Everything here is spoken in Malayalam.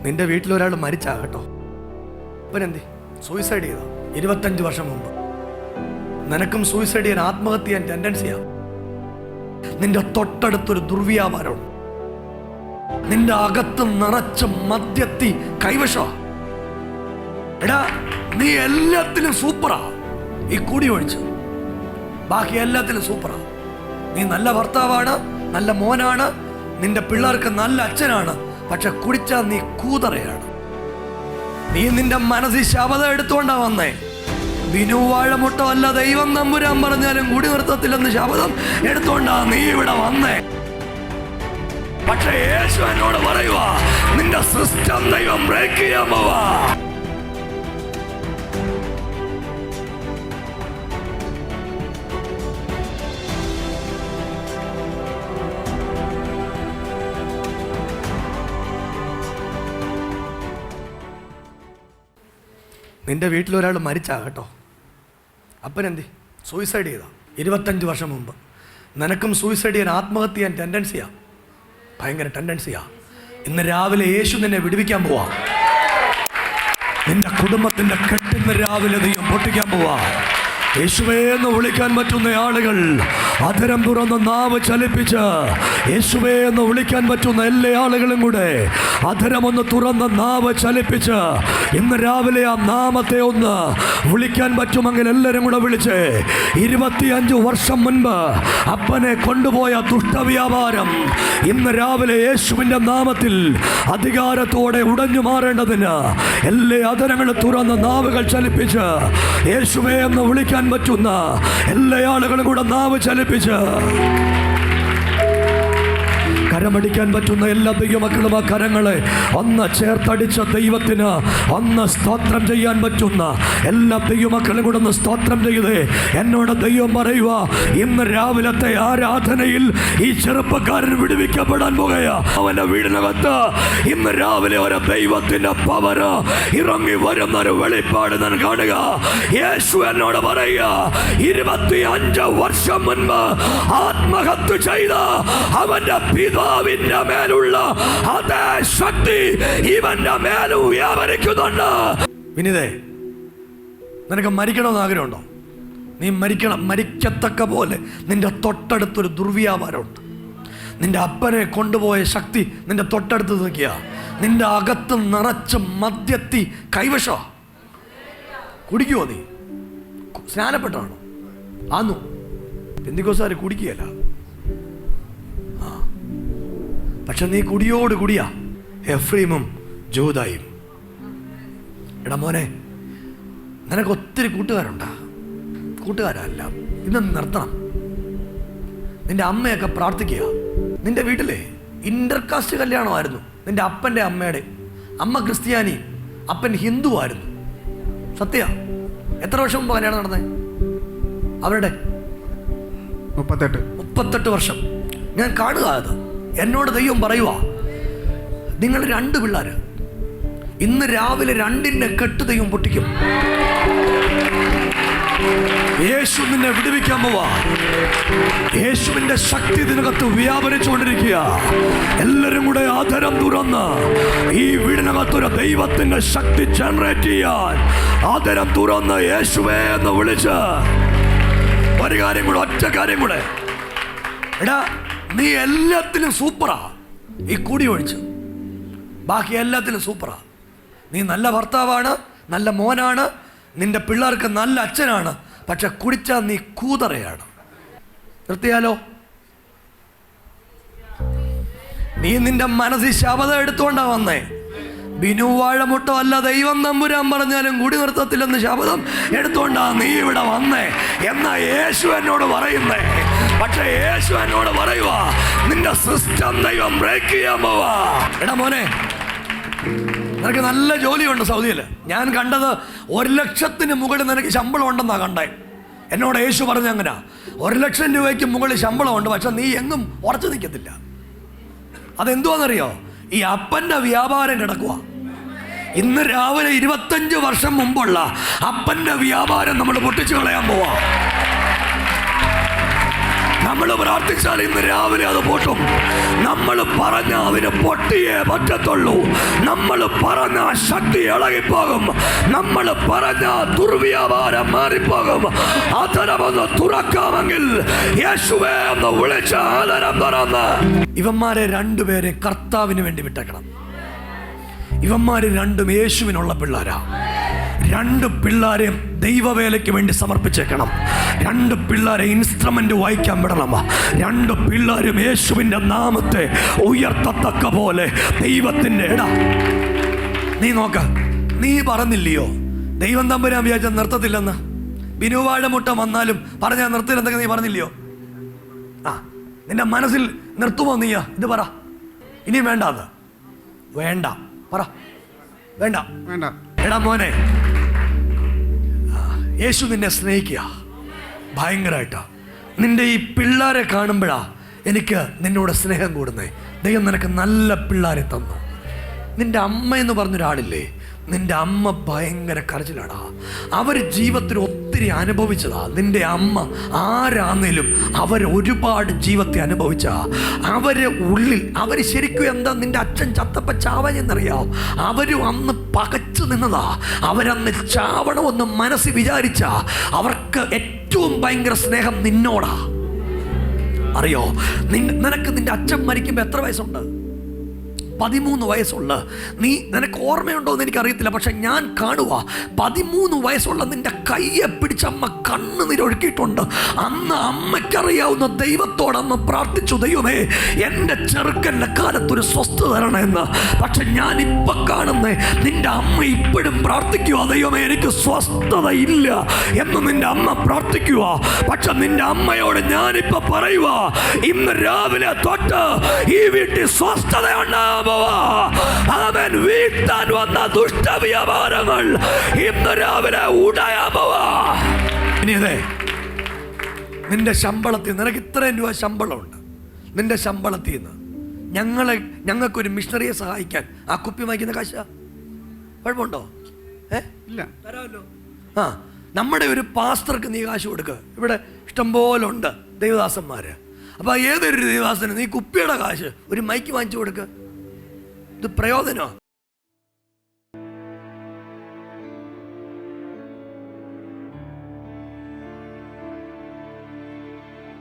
നിന്റെ വീട്ടിലൊരാൾ മരിച്ചാ കേട്ടോ. അവനെന്തേ സൂയിസൈഡ് ചെയ്ത 25 വർഷം മുമ്പ്. നിനക്കും സൂയിസൈഡ് ചെയ്യാൻ, ആത്മഹത്യ ചെയ്യാൻ ടെൻഡൻസിയാ. നിന്റെ തൊട്ടടുത്തൊരു ദുർവ്യാപാരമുണ്ട്. നിന്റെ അകത്ത് നിറച്ച മദ്യത്തി കൈവശമാ. എടാ, നീ എല്ലാത്തിലും സൂപ്പറാ. ഈ കൂടി ഒഴിച്ച് ബാക്കി എല്ലാത്തിലും സൂപ്പറാ. നീ നല്ല ഭർത്താവാണ്, നല്ല മോനാണ്, നിന്റെ പിള്ളേർക്ക് നല്ല അച്ഛനാണ്. പക്ഷെ കുടിച്ചാ നീ കൂതറയാണ്. നീ നിന്റെ മനസ്സിൽ ശപഥം എടുത്തുകൊണ്ടാ വന്നേ. ബിനു വാഴമുട്ടോ അല്ല ദൈവം തമ്പുരാൻ പറഞ്ഞാലും കൂടി നിർത്തത്തില്ലെന്ന് ശപഥം എടുത്തുകൊണ്ടാ നീ ഇവിടെ വന്നേ. പക്ഷെ യേശു എന്നോട് പറയുവാ, നിന്റെ സിസ്റ്റം ദൈവം ബ്രേക്ക് ചെയ്യാൻ പോവാ. നിന്റെ വീട്ടിലൊരാൾ മരിച്ചാ കേട്ടോ. അപ്പനെന്തേ സൂയിസൈഡ് ചെയ്ത 25 വർഷം മുമ്പ്. നിനക്കും സൂയിസൈഡ് ചെയ്യാൻ, ആത്മഹത്യ ചെയ്യാൻ ടെൻഡൻസിയാ, ഭയങ്കര ടെൻഡൻസിയാ. ഇന്ന് രാവിലെ യേശു നിന്നെ വിടുവിക്കാൻ പോവാ. നിന്റെ കുടുംബത്തിന്റെ കെട്ടിന്ന് രാവിലെ ദൈവം പൊട്ടിക്കാൻ പോവാ. യേശുവേ എന്ന് വിളിക്കാൻ പറ്റുന്ന ആളുകൾ അധരം തുറന്ന് നാവ് ചലിപ്പിച്ച് യേശുവേ എന്ന് വിളിക്കാൻ പറ്റുന്ന എല്ലാ ആളുകളും കൂടെ അധരമൊന്ന് തുറന്ന് നാവ് ചലിപ്പിച്ച് ഇന്ന് രാവിലെ ആ നാമത്തെ ഒന്ന് വിളിക്കാൻ പറ്റുമെങ്കിൽ എല്ലാവരും കൂടെ വിളിച്ച് 25 വർഷം മുൻപ് അപ്പനെ കൊണ്ടുപോയ ദുഷ്ടവ്യാപാരം ഇന്ന് രാവിലെ യേശുവിൻ്റെ നാമത്തിൽ അധികാരത്തോടെ ഉടഞ്ഞു മാറേണ്ടതിന് എല്ലാ അധരങ്ങളും തുറന്ന് നാവുകൾ ചലിപ്പിച്ച് യേശുവേ എന്ന് വിളിക്കാൻ പറ്റുന്ന എല്ലാ ആളുകളും കൂടെ നാവ് ചലിപ്പിച്ച് കരമടിക്കാൻ പറ്റുന്ന എല്ലാ ദൈവമക്കളും ആ കരങ്ങളെ ഒന്ന് ചേർത്തടിച്ച ദൈവത്തിന് ഒന്ന് സ്തോത്രം ചെയ്യാൻ പറ്റുന്ന എല്ലാ ദൈവമക്കളും കൂടെ ഒന്ന് സ്തോത്രം ചെയ്തേ. എന്നോട് ദൈവം പറയുക, ഇന്ന് രാവിലത്തെ ആരാധനയിൽ ഈ ചെറുപ്പക്കാരൻ വിടുവിക്കപ്പെടാൻ പോകുകയാ. അവന്റെ വീടിനകത്ത് ഇന്ന് രാവിലെ ഒരു ദൈവത്തിന്റെ പവർ ഇറങ്ങി വരുന്ന ഒരു വെളിപ്പാട് ഞാൻ കാണുക. യേശു എന്നോട് പറയുക, 25 വർഷം മുൻപ് ആത്മഹത്യ ചെയ്ത അവന്റെ പിതാവിന്റെ മേലുള്ള അതേ ശക്തി ഇവന്റെ മേലും വ്യാപരിക്കുന്നുണ്ട്. വിനിതേ, നിനക്ക് മരിക്കണമെന്ന് ആഗ്രഹമുണ്ടോ? നീ മരിക്കണം. മരിക്കത്തക്ക പോലെ നിന്റെ തൊട്ടടുത്തൊരു ദുർവ്യാപാരമുണ്ട്. നിന്റെ അപ്പനെ കൊണ്ടുപോയ ശക്തി നിന്റെ തൊട്ടടുത്ത് നിൽക്കുക. നിന്റെ അകത്ത് നിറച്ച മദ്യത്തി കൈവശ. കുടിക്കുമോ? നീ സ്നാനപ്പെട്ടാണോ? ആന്നു പെന്തിക്കോസ്തുകാർ കുടിക്കുകയല്ല. പക്ഷെ നീ കുടിയോട് കുടിയാ, എഫ്രൈമും ജൂദായും. എടാ മോനെ, നിനക്ക് ഒത്തിരി കൂട്ടുകാരുണ്ടാ? കൂട്ടുകാരല്ല, ഇന്ന് നിർത്തണം. നിന്റെ അമ്മയൊക്കെ പ്രാർത്ഥിക്കുക. നിന്റെ വീട്ടിലെ ഇന്റർകാസ്റ്റ് കല്യാണമായിരുന്നു. നിന്റെ അപ്പൻ്റെ അമ്മയുടെ അമ്മ ക്രിസ്ത്യാനി, അപ്പൻ ഹിന്ദു ആയിരുന്നു. സത്യ. എത്ര വർഷം മുമ്പ് കല്യാണം നടന്നേ? അവരുടെ 38 വർഷം. ഞാൻ കാണുക അത്. എന്നോട് ദൈവം പറയുക, നിങ്ങൾ 2 പിള്ളേര് ഇന്ന് രാവിലെ 2ന്റെ കെട്ട് ദൈവം പൊട്ടിക്കും. യേശു നിന്നെ വിടുവിക്കാൻ പോവാ. യേശുവിന്റെ ശക്തി ഇതിനകത്ത് വ്യാപരിച്ചുകൊണ്ടിരിക്കുക. എല്ലാവരും കൂടെ ആധരം തുറന്ന് ഈ വീടിനകത്തൊരു ദൈവത്തിന്റെ ശക്തി ജനറേറ്റ് ചെയ്യാൻ ആധരം തുറന്ന് യേശുവേ എന്ന് വിളിച്ച് ഒരു കാര്യം കൂടെ, ഒറ്റ കാര്യം കൂടെ. എടാ, നീ എല്ലാത്തിലും സൂപ്പറാ. ഈ കൂടി ഒഴിച്ച് ബാക്കി എല്ലാത്തിലും സൂപ്പറാ. നീ നല്ല ഭർത്താവാണ്, നല്ല മോനാണ്, നിന്റെ പിള്ളേർക്ക് നല്ല അച്ഛനാണ്. പക്ഷെ കുടിച്ചാ നീ കൂതറയാണ്. നിർത്തിയാലോ? നീ നിന്റെ മനസ്സിൽ ശപഥം എടുത്തുകൊണ്ടാ വന്നേ. ബിനു വാഴമുട്ടോ അല്ല ദൈവം തമ്പുരാൻ പറഞ്ഞാലും കൂടി നിർത്തത്തില്ലെന്ന് ശപഥം എടുത്തുകൊണ്ടാ നീ ഇവിടെ വന്നേ എന്നാ യേശു എന്നോട് പറയുന്നേ. പക്ഷെ യേശു എന്നോട് പറയുക, നിന്റെ സിസ്റ്റം ദൈവം ബ്രേക്ക് ചെയ്യാൻ പോവാ. എടാ മോനെ, നിനക്ക് നല്ല ജോലിയുണ്ട് സൗദിയിൽ. ഞാൻ കണ്ടത് 1 ലക്ഷത്തിന് മുകളിൽ നിനക്ക് ശമ്പളം ഉണ്ടെന്നാ കണ്ടേ. എന്നോട് യേശു പറഞ്ഞ അങ്ങനെ 1 ലക്ഷം രൂപയ്ക്ക് മുകളിൽ ശമ്പളമുണ്ട്. പക്ഷെ നീ എങ്ങും ഉറച്ചു നിൽക്കത്തില്ല. അതെന്തുവാന്നറിയോ? ഈ അപ്പൻ്റെ വ്യാപാരം കിടക്കുക. ഇന്ന് രാവിലെ 25 വർഷം മുമ്പുള്ള അപ്പൻ്റെ വ്യാപാരം നമ്മൾ പൊട്ടിച്ചു കളയാൻ പോവാ. നമ്മൾ പ്രാർത്ഥിച്ചാൽ ഇന്ന് രാവിലെ അത് പൊട്ടും. നമ്മൾ പറഞ്ഞ അവന് പൊട്ടിയേ പറ്റത്തുള്ളൂ. നമ്മൾ പറഞ്ഞ ശക്തി ഇളകിപ്പോകും. നമ്മൾ പറഞ്ഞ ദുർവ്യാപാരം മാറിപ്പോകും. അതരമൊന്ന് തുറക്കാമെങ്കിൽ യേശുവേ എന്ന് വിളിച്ച ആദരം തുറന്ന് ഇവന്മാരെ രണ്ടുപേരെ കർത്താവിന് വേണ്ടി വിട്ടേക്കണം. ഇവന്മാര് രണ്ടും യേശുവിനുള്ള പിള്ളേരാ. രണ്ട് പിള്ളേരെയും ദൈവവേലയ്ക്ക് വേണ്ടി സമർപ്പിച്ചേക്കണം. രണ്ട് പിള്ളേരെ ഇൻസ്ട്രുമെന്റ് വായിക്കാൻ വിടണം. രണ്ട് പിള്ളേരും യേശുവിൻ്റെ നാമത്തെ ഉയർത്തത്തക്ക പോലെ ദൈവത്തിൻ്റെ നീ നോക്ക, നീ പറഞ്ഞില്ലയോ ദൈവം തമ്പുരാൻ വിചാരിച്ച നിർത്തത്തില്ലെന്ന്? ബിനുവാഴമുട്ട വന്നാലും പറഞ്ഞാൽ നിർത്തില്ലെന്നൊക്കെ നീ പറഞ്ഞില്ലയോ? നിന്റെ മനസ്സിൽ നിർത്തുമോ നീ? ഇത് പറ. ഇനിയും വേണ്ട, അത് വേണ്ട, പറ. വേണ്ട, വേണ്ട. എടാ മോനെ, യേശു നിന്നെ സ്നേഹിക്കുക ഭയങ്കരമായിട്ടാ. നിന്റെ ഈ പിള്ളേരെ കാണുമ്പോഴാ എനിക്ക് നിന്നോട് സ്നേഹം കൂടുന്നേ. ദൈവം നിനക്ക് നല്ല പിള്ളേരെ തന്നു. നിന്റെ അമ്മ എന്ന് പറഞ്ഞൊരാളില്ലേ, നിന്റെ അമ്മ ഭയങ്കര കരച്ചിലാടാ. അവർ ജീവിതത്തിൽ ഒത്തിരി അനുഭവിച്ചതാ. നിന്റെ അമ്മ ആരാന്നേലും അവർ ഒരുപാട് ജീവിതത്തെ അനുഭവിച്ച അവരെ ഉള്ളിൽ അവർ ശരിക്കും എന്താ നിന്റെ അച്ഛൻ ചത്തപ്പ ചാവനെന്നറിയാം. അവരും അന്ന് പകച്ചു നിന്നതാ. അവരന്ന് ചാവണമെന്ന് മനസ്സിൽ വിചാരിച്ച അവർക്ക് ഏറ്റവും ഭയങ്കര സ്നേഹം നിന്നോടാ. അറിയോ, നിനക്ക് നിന്റെ അച്ഛൻ മരിക്കുമ്പോൾ എത്ര വയസ്സുണ്ട്? 13 വയസ്സുള്ള നിനക്ക് ഓർമ്മയുണ്ടോ എന്ന് എനിക്കറിയത്തില്ല. പക്ഷെ ഞാൻ കാണുക 13 വയസ്സുള്ള നിന്റെ കയ്യെ പിടിച്ച് അമ്മ കണ്ണുനീരൊഴുക്കിയിട്ടുണ്ട്. അന്ന് അമ്മയ്ക്കറിയാവുന്ന ദൈവത്തോടന്ന് പ്രാർത്ഥിച്ചു, ദൈവമേ എൻ്റെ ചെറുക്കൻ്റെ കാലത്തൊരു സ്വസ്ഥത തരണമെന്ന്. പക്ഷെ ഞാനിപ്പോൾ കാണുന്നേ നിന്റെ അമ്മ ഇപ്പോഴും പ്രാർത്ഥിക്കുക, ദൈവമേ എനിക്ക് സ്വസ്ഥത ഇല്ല എന്ന് നിന്റെ അമ്മ പ്രാർത്ഥിക്കുക. പക്ഷെ നിന്റെ അമ്മയോട് ഞാനിപ്പോൾ പറയുക, ഇന്ന് രാവിലെ തൊട്ട് ഈ വീട്ടിൽ സ്വസ്ഥതയുണ്ടാകും. അവൻ വീട്ടാൻ വന്ന ദുഷ്ടവ്യാപാരങ്ങൾ ഇന്ന് രാവിലെ ഉടയാമവാ. ഇനി അതെ, നിന്റെ ശമ്പളത്തിൽ നിനക്ക് ഇത്രയും രൂപ ശമ്പളമുണ്ട്. നിന്റെ ശമ്പളത്തിൽ നിന്ന് ഞങ്ങൾക്കൊരു മിഷണറിയെ സഹായിക്കാൻ ആ കുപ്പി വാങ്ങിക്കുന്ന കാശ കുഴപ്പമുണ്ടോ? ഇല്ല, തരാമല്ലോ. നമ്മുടെ ഒരു പാസ്റ്റർക്ക് നീ കാശ് കൊടുക്കുക. ഇവിടെ ഇഷ്ടംപോലെ ഉണ്ട് ദൈവദാസന്മാര്. അപ്പൊ ഏതൊരു ദൈവദാസന് നീ കുപ്പിയുടെ കാശ് ഒരു മൈക്ക് വാങ്ങിച്ചു കൊടുക്കുക. ഇത് പ്രയോജനമാണ്.